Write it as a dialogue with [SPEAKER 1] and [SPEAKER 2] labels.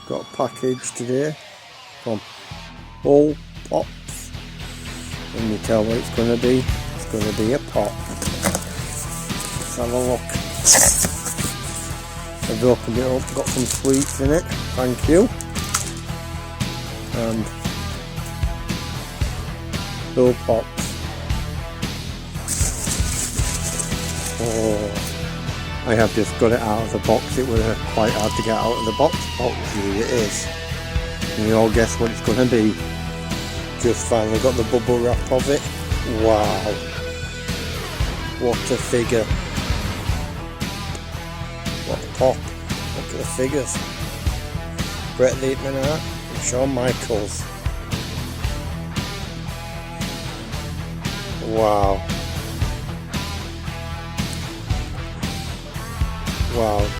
[SPEAKER 1] Got a package today from all pops. Let me tell what it's going to be. It's going to be a pop. Let's have a look. I've opened it up, got some sweets in it, thank you. And all pops. Oh, I have just got it out of the box. It was quite hard to get out of the box. Obviously it is. And you all guess what it's going to be. Just finally got the bubble wrap of it. Wow. What a figure. What a pop. Look at the figures. Brett Leitman art and Shawn Michaels. Wow. Wow,